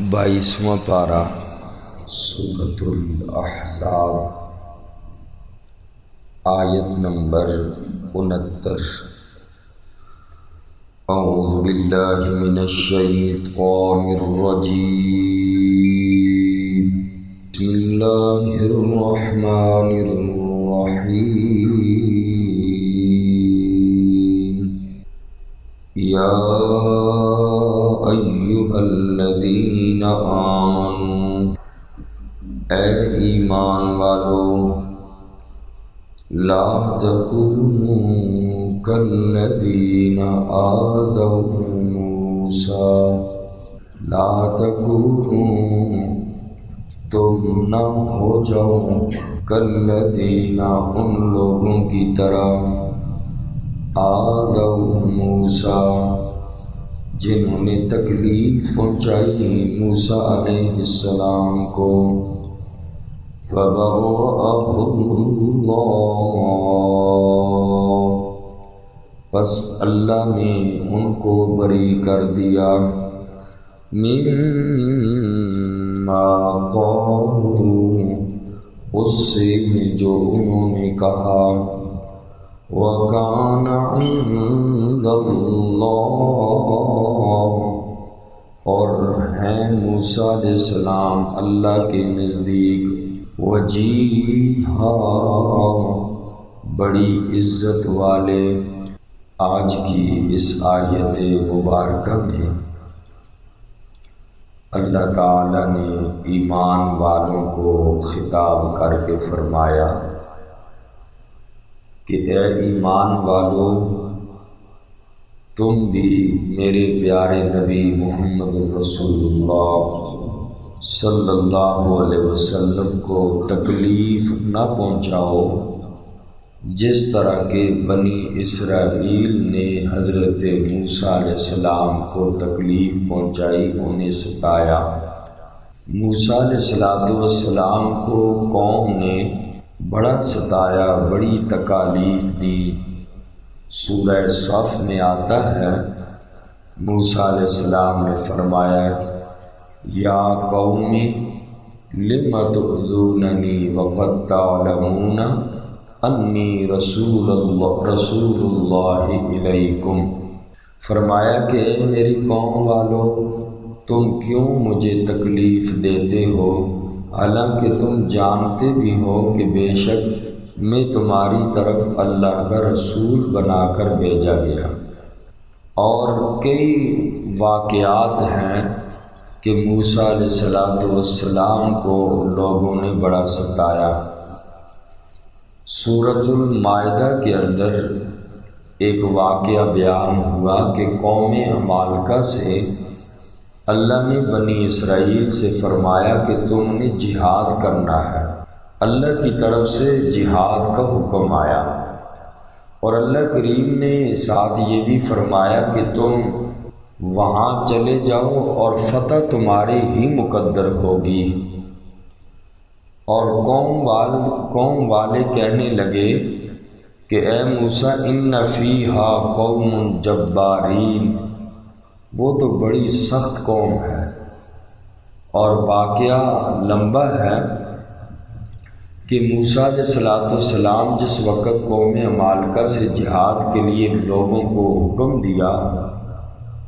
22واں پارہ سورۃ الاحزاب آیت نمبر 69۔ اعوذ باللہ من الشیطان الرجیم، بسم اللہ الرحمن الرحیم۔ یا ایھا الذین آمنوا، اے ایمان والو، لا تکونوا کالذین آذوا موسیٰ، لا تکونوا، تم نہ ہو جاؤ، کالذین، ان لوگوں کی طرح، آذوا موسیٰ، جنہوں نے تکلیف پہنچائی موسیٰ علیہ السلام کو، فبرأہ اللہ، پس اللہ نے ان کو بری کر دیا، مما قالوا، اس سے جو انہوں نے کہا، وَكَانَ عِندَ اللَّهِ، اور ہیں موسیٰ علیہ السلام اللہ کے نزدیک، وجیہا، بڑی عزت والے۔ آج کی اس آیت مبارکہ میں اللہ تعالیٰ نے ایمان والوں کو خطاب کر کے فرمایا کہ اے ایمان والو، تم بھی میرے پیارے نبی محمد رسول اللہ صلی اللہ علیہ وسلم کو تکلیف نہ پہنچاؤ، جس طرح کہ بنی اسرائیل نے حضرت موسیٰ علیہ السلام کو تکلیف پہنچائی، انہیں ستایا۔ موسیٰ علیہ السلام کو قوم نے بڑا ستایا، بڑی تکالیف دی۔ سورہ صف میں آتا ہے، موسیٰ علیہ السلام نے فرمایا، یا قوم لم تؤذوننی وقد تعلمون انی رسول اللہ الیکم، فرمایا کہ اے میری قوم والو، تم کیوں مجھے تکلیف دیتے ہو، حالانکہ تم جانتے بھی ہو کہ بے شک میں تمہاری طرف اللہ کا رسول بنا کر بھیجا گیا۔ اور کئی واقعات ہیں کہ موسیٰ علیہ السلام کو لوگوں نے بڑا ستایا۔ سورۃ المائدہ کے اندر ایک واقعہ بیان ہوا کہ قوم عمالقہ سے اللہ نے بنی اسرائیل سے فرمایا کہ تم نے جہاد کرنا ہے۔ اللہ کی طرف سے جہاد کا حکم آیا، اور اللہ کریم نے ساتھ یہ بھی فرمایا کہ تم وہاں چلے جاؤ اور فتح تمہارے ہی مقدر ہوگی۔ اور قوم والے کہنے لگے کہ اے موسیٰ، ان فیہا قوم جبارین، وہ تو بڑی سخت قوم ہے۔ اور واقعہ لمبا ہے کہ موسیٰ علیہ السلام جس وقت قوم عمالقہ سے جہاد کے لیے لوگوں کو حکم دیا،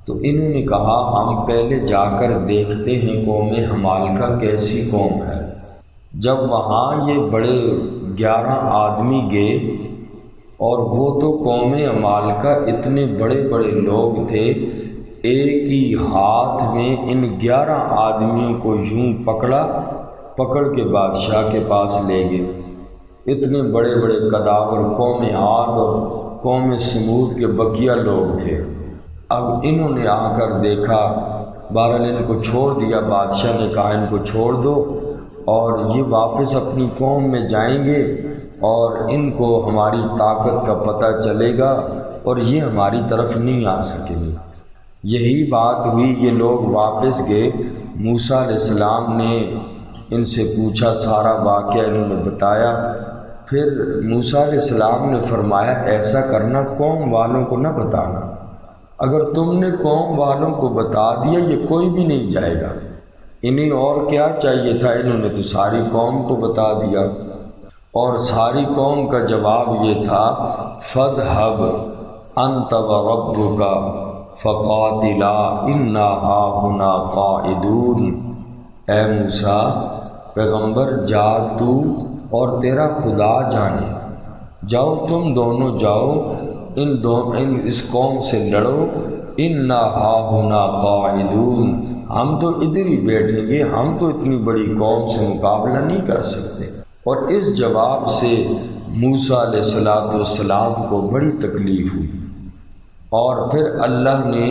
تو انہوں نے کہا ہم پہلے جا کر دیکھتے ہیں قوم عمالقہ کیسی قوم ہے۔ جب وہاں یہ بڑے 11 آدمی گئے، اور وہ تو قوم عمالقہ اتنے بڑے بڑے لوگ تھے، ایک ہی ہاتھ میں ان 11 آدمیوں کو یوں پکڑ کے بادشاہ کے پاس لے گئے۔ اتنے بڑے بڑے قداور قوم عاد اور قوم سمود کے بقیہ لوگ تھے۔ اب انہوں نے آ کر دیکھا، بہرحال ان کو چھوڑ دیا، بادشاہ نے کہا ان کو چھوڑ دو، اور یہ واپس اپنی قوم میں جائیں گے اور ان کو ہماری طاقت کا پتہ چلے گا اور یہ ہماری طرف نہیں آ سکیں گے۔ یہی بات ہوئی، یہ لوگ واپس گئے۔ موسیٰ علیہ السلام نے ان سے پوچھا، سارا واقعہ انہوں نے بتایا۔ پھر موسیٰ علیہ السلام نے فرمایا، ایسا کرنا، قوم والوں کو نہ بتانا، اگر تم نے قوم والوں کو بتا دیا یہ کوئی بھی نہیں جائے گا، انہیں اور کیا چاہیے تھا، انہوں نے تو ساری قوم کو بتا دیا، اور ساری قوم کا جواب یہ تھا فَاذْهَبْ أَنْتَ وَرَبُّكَ فَقَاتِلَا إِنَّا هَاهُنَا قَاعِدُونَ۔ اے موسیٰ پیغمبر، جا تو اور تیرا خدا جانے، جاؤ تم دونوں جاؤ، اس قوم سے لڑو، اِنَّا هَاهُنَا قَاعِدُونَ، ہم تو ادھر ہی بیٹھیں گے، ہم تو اتنی بڑی قوم سے مقابلہ نہیں کر سکتے۔ اور اس جواب سے موسیٰ علیہ السلام کو بڑی تکلیف ہوئی، اور پھر اللہ نے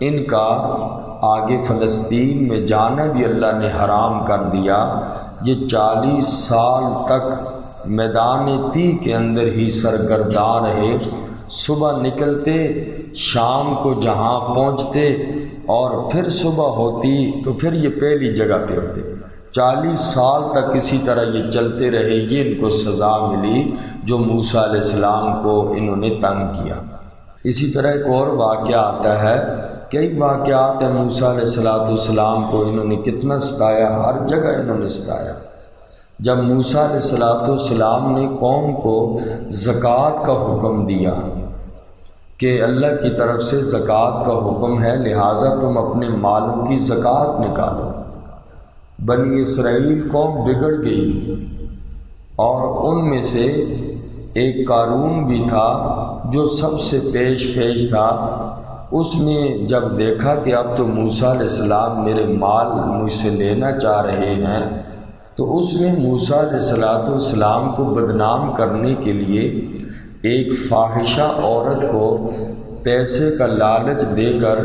ان کا آگے فلسطین میں جانا بھی اللہ نے حرام کر دیا۔ یہ 40 سال تک میدان تیہ کے اندر ہی سرگرداں رہے، صبح نکلتے، شام کو جہاں پہنچتے، اور پھر صبح ہوتی تو پھر یہ پہلی جگہ پہ ہوتے۔ 40 سال تک اسی طرح یہ چلتے رہے، یہ ان کو سزا ملی جو موسیٰ علیہ السلام کو انہوں نے تنگ کیا۔ اسی طرح ایک اور واقعہ آتا ہے، کئی واقعات ہیں، موسیٰ علیہ السلام کو انہوں نے کتنا ستایا، ہر جگہ انہوں نے ستایا۔ جب موسیٰ علیہ السلام نے قوم کو زکوٰۃ کا حکم دیا کہ اللہ کی طرف سے زکوٰۃ کا حکم ہے، لہٰذا تم اپنے مالوں کی زکوٰۃ نکالو، بنی اسرائیل قوم بگڑ گئی، اور ان میں سے ایک قارون بھی تھا جو سب سے پیش تھا۔ اس نے جب دیکھا کہ اب تو موسیٰ علیہ السلام میرے مال مجھ سے لینا چاہ رہے ہیں، تو اس نے موسیٰ علیہ السلام کو بدنام کرنے کے لیے ایک فاحشہ عورت کو پیسے کا لالچ دے کر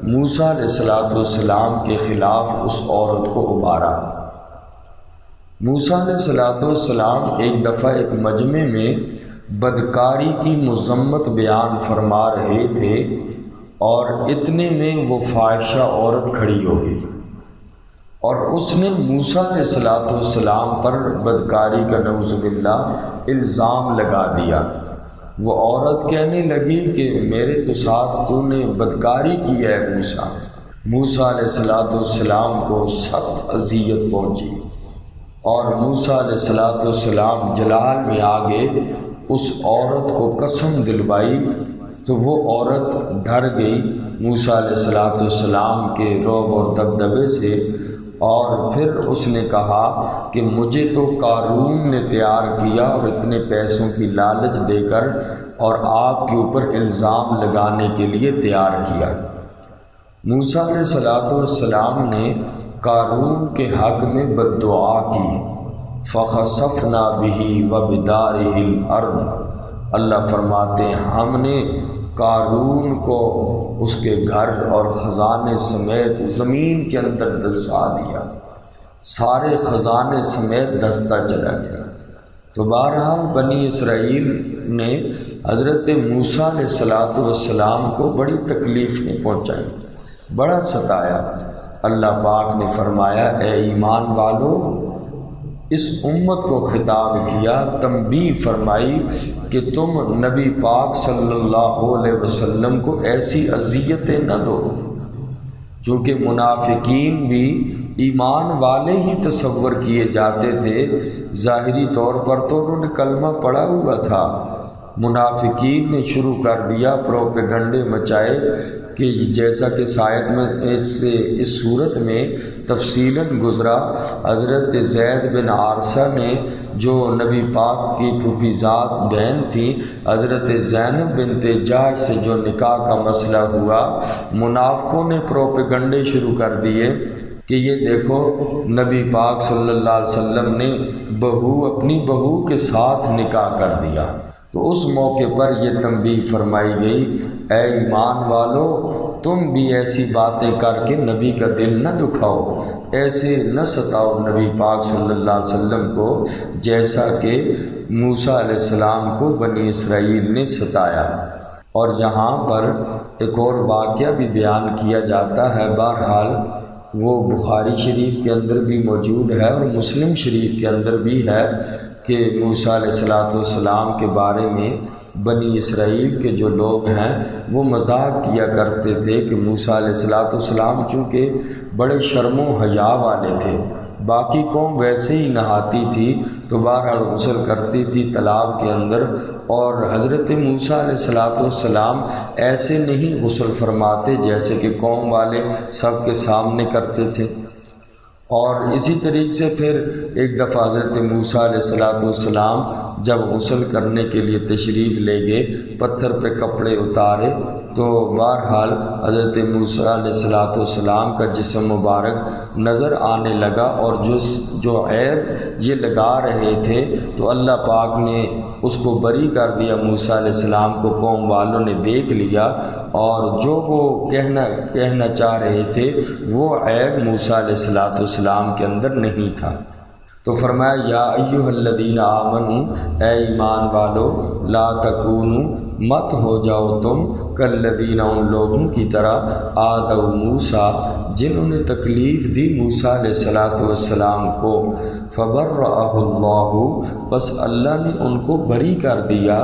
موسیٰ علیہ السلام کے خلاف اس عورت کو ابھارا۔ موسیٰ علیہ السلام ایک دفعہ ایک مجمع میں بدکاری کی مذمت بیان فرما رہے تھے، اور اتنے میں وہ فاحشہ عورت کھڑی ہو گئی، اور اس نے موسیٰ علیہ السلام پر بدکاری کا نعوذ باللہ الزام لگا دیا۔ وہ عورت کہنے لگی کہ میرے تو ساتھ تو نے بدکاری کی ہے موسیٰ علیہ السلام کو سخت اذیت پہنچی، اور موسیٰ علیہ السلام جلال میں آگے اس عورت کو قسم دلوائی، تو وہ عورت ڈر گئی موسیٰ علیہ السلام کے رعب اور دبدبے سے، اور پھر اس نے کہا کہ مجھے تو قارون نے تیار کیا اور اتنے پیسوں کی لالچ دے کر اور آپ کے اوپر الزام لگانے کے لیے تیار کیا۔ موسیٰ علیہ السلام نے قارون کے حق میں بد دعا کی، فَخَسَفْنَا بِهِ وَبِدَارِهِ الْأَرْضِ، اللہ فرماتے ہیں ہم نے قارون کو اس کے گھر اور خزانے سمیت زمین کے اندر دھسا دیا، سارے خزانے سمیت دھستا چلا گیا۔ تو بہرحال بنی اسرائیل نے حضرت موسیٰ علیہ السلام کو بڑی تکلیفیں پہنچائیں، بڑا ستایا۔ اللہ پاک نے فرمایا اے ایمان والو، اس امت کو خطاب کیا، تنبیہ فرمائی کہ تم نبی پاک صلی اللہ علیہ وسلم کو ایسی اذیتیں نہ دو، چونکہ منافقین بھی ایمان والے ہی تصور کیے جاتے تھے، ظاہری طور پر تو انہوں نے کلمہ پڑھا ہوا تھا۔ منافقین نے شروع کر دیا پروپیگنڈے مچائے کہ جیسا کہ شاید میں اس صورت میں تفصیلاً گزرا، حضرت زید بن عارثہ نے جو نبی پاک کی پھوپھیزاد بہن تھی، حضرت زینب بنت جحش سے جو نکاح کا مسئلہ ہوا، منافقوں نے پروپیگنڈے شروع کر دیے کہ یہ دیکھو نبی پاک صلی اللہ علیہ وسلم نے اپنی بہو کے ساتھ نکاح کر دیا۔ تو اس موقع پر یہ تنبیہ فرمائی گئی اے ایمان والو، تم بھی ایسی باتیں کر کے نبی کا دل نہ دکھاؤ، ایسے نہ ستاؤ نبی پاک صلی اللہ علیہ وسلم کو جیسا کہ موسیٰ علیہ السلام کو بنی اسرائیل نے ستایا۔ اور یہاں پر ایک اور واقعہ بھی بیان کیا جاتا ہے، بہرحال وہ بخاری شریف کے اندر بھی موجود ہے اور مسلم شریف کے اندر بھی ہے کہ موسیٰ علیہ السلام کے بارے میں بنی اسرائیل کے جو لوگ ہیں وہ مذاق کیا کرتے تھے کہ موسیٰ علیہ السلام چونکہ بڑے شرم و حیا والے تھے، باقی قوم ویسے ہی نہاتی تھی تو بہرحال غسل کرتی تھی تالاب کے اندر، اور حضرت موسیٰ علیہ السلام ایسے نہیں غسل فرماتے جیسے کہ قوم والے سب کے سامنے کرتے تھے۔ اور اسی طریقے سے پھر ایک دفعہ حضرت موسیٰ علیہ السلام جب غسل کرنے کے لیے تشریف لے گئے، پتھر پہ کپڑے اتارے تو بہرحال حضرت موسیٰ علیہ السلام کا جسم مبارک نظر آنے لگا، اور جو عیب یہ لگا رہے تھے تو اللہ پاک نے اس کو بری کر دیا۔ موسیٰ علیہ السلام کو قوم والوں نے دیکھ لیا، اور جو وہ کہنا چاہ رہے تھے وہ عیب موسیٰ علیہ السلام کے اندر نہیں تھا۔ تو فرمایا یا ایھا الذین آمنوا، اے ایمان والو، لا تکونوا، مت ہو جاؤ تم کالذین، ان لوگوں کی طرح آذوا موسیٰ، جنہوں نے تکلیف دی موسیٰ علیہ السلام کو، فبرأہ اللہ، بس اللہ نے ان کو بری کر دیا،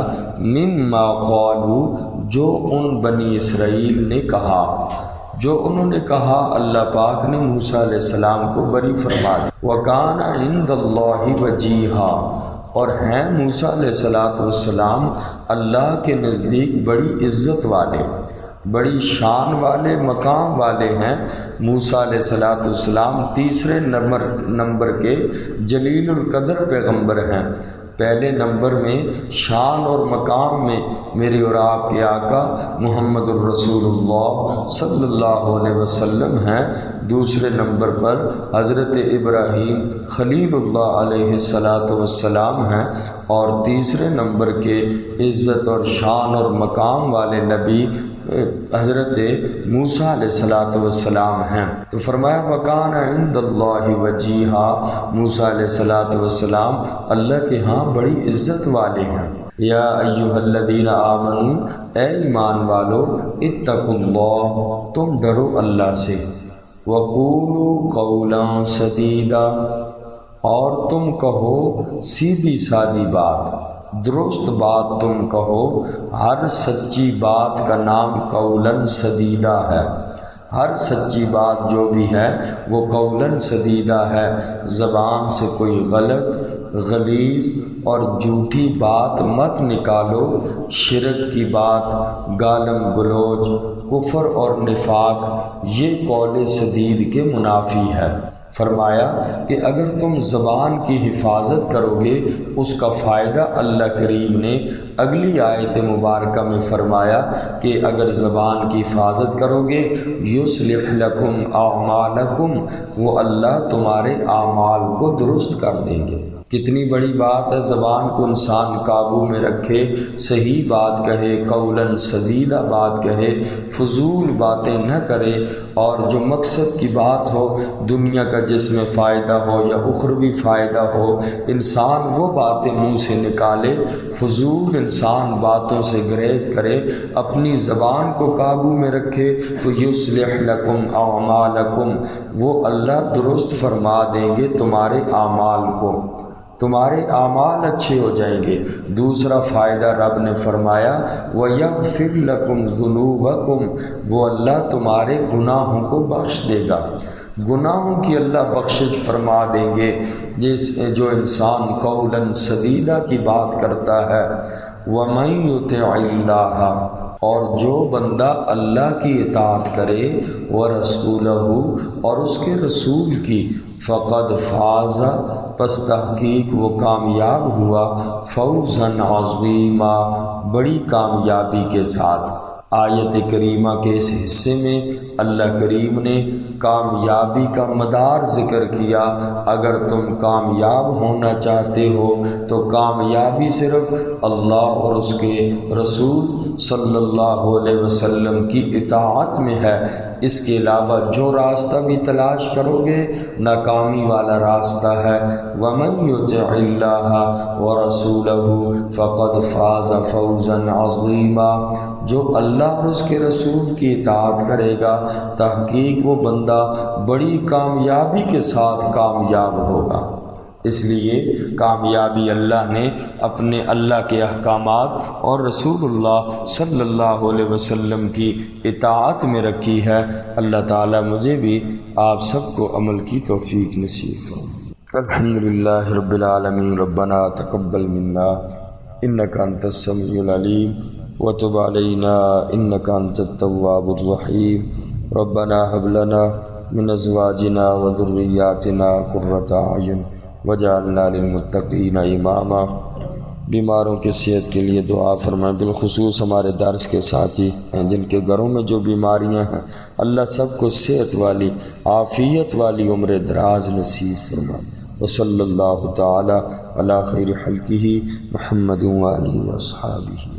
مما قالوا، جو ان بنی اسرائیل نے کہا، جو انہوں نے کہا اللہ پاک نے موسیٰ علیہ السلام کو بری فرما دیا۔ وَكَانَ عِندَ اللَّهِ وَجِيهًا، اور ہیں موسیٰ علیہ السلام اللہ کے نزدیک بڑی عزت والے، بڑی شان والے، مقام والے ہیں۔ موسیٰ علیہ السلام تیسرے نمبر کے جلیل القدر پیغمبر ہیں۔ پہلے نمبر میں شان اور مقام میں میرے اور آپ کے آقا محمد الرسول اللہ صلی اللہ علیہ وسلم ہیں۔ دوسرے نمبر پر حضرت ابراہیم خلیل اللہ علیہ السلام ہیں، اور تیسرے نمبر کے عزت اور شان اور مقام والے نبی حضرت موسیٰ علیہ السلام ہیں۔ تو فرمایا وَكَانَ عِندَ اللَّهِ وَجِيهًا، موسیٰ علیہ السلام اللہ کے ہاں بڑی عزت والے ہیں۔ یا ایھا الذین آمنوا، اے ایمان والو، اتقوا اللہ، تم ڈرو اللہ سے، وقولوا قولا سدیدا، اور تم کہو سیدھی سادی بات، درست بات تم کہو۔ ہر سچی بات کا نام قولاً سدیدہ ہے، ہر سچی بات جو بھی ہے وہ قولاً سدیدہ ہے۔ زبان سے کوئی غلط، غلیظ اور جھوٹی بات مت نکالو، شرک کی بات، گالم گلوچ، کفر اور نفاق، یہ قول سدید کے منافی ہے۔ فرمایا کہ اگر تم زبان کی حفاظت کرو گے اس کا فائدہ اللہ کریم نے اگلی آیت مبارکہ میں فرمایا کہ اگر زبان کی حفاظت کرو گے یصلح لکم اعمالکم، وہ اللہ تمہارے اعمال کو درست کر دیں گے۔ کتنی بڑی بات ہے، زبان کو انسان قابو میں رکھے، صحیح بات کہے، قولاً سدیدہ بات کہے، فضول باتیں نہ کرے، اور جو مقصد کی بات ہو، دنیا کا جس میں فائدہ ہو یا اخروی فائدہ ہو، انسان وہ باتیں منہ سے نکالے۔ فضول انسان باتوں سے گریز کرے، اپنی زبان کو قابو میں رکھے تو یصلح لکم اعمالکم، وہ اللہ درست فرما دیں گے تمہارے اعمال کو، تمہارے اعمال اچھے ہو جائیں گے۔ دوسرا فائدہ رب نے فرمایا وَيَغْفِرْ لَكُمْ ذُنُوبَكُمْ، وہ اللہ تمہارے گناہوں کو بخش دے گا، گناہوں کی اللہ بخشش فرما دیں گے۔ جو انسان قولاً سدیدہ کی بات کرتا ہے، وَمَن يُطِعِ اللَّهَ، اور جو بندہ اللہ کی اطاعت کرے، وَرَسُولَهُ، اور اس کے رسول کی، فقد فاز، پس تحقیق وہ کامیاب ہوا، فوزاً عظیما، بڑی کامیابی کے ساتھ۔ آیت کریمہ کے اس حصے میں اللہ کریم نے کامیابی کا مدار ذکر کیا۔ اگر تم کامیاب ہونا چاہتے ہو تو کامیابی صرف اللہ اور اس کے رسول صلی اللہ علیہ وسلم کی اطاعت میں ہے۔ اس کے علاوہ جو راستہ بھی تلاش کرو گے ناکامی والا راستہ ہے۔ وَمَن يُطِعِ اللَّهَ وَرَسُولَهُ فَقَدْ فَازَ فَوْزًا عَظِيمًا، جو اللہ اور اس کے رسول کی اطاعت کرے گا تحقیق وہ بندہ بڑی کامیابی کے ساتھ کامیاب ہوگا۔ اس لیے کامیابی اللہ نے اپنے اللہ کے احکامات اور رسول اللہ صلی اللہ علیہ وسلم کی اطاعت میں رکھی ہے۔ اللہ تعالیٰ مجھے بھی آپ سب کو عمل کی توفیق نصیب فرمائے۔ الحمدللہ رب العالمین، ربنا تقبل منا انک انت السمیع العلیم وتب علینا انک انت التواب الرحیم، ربنا هب لنا من ازواجنا وذریاتنا قرۃ اعین وجعلنا للمتقین اماما۔ بیماروں کی صحت کے لیے دعا فرمائیں، بالخصوص ہمارے درس کے ساتھی ہیں جن کے گھروں میں جو بیماریاں ہیں، اللہ سب کو صحت والی عافیت والی عمر دراز نصیب فرمائے۔ وصلی اللہ تعالی علی خیر خلقہ محمد و آلہ و اصحابہ۔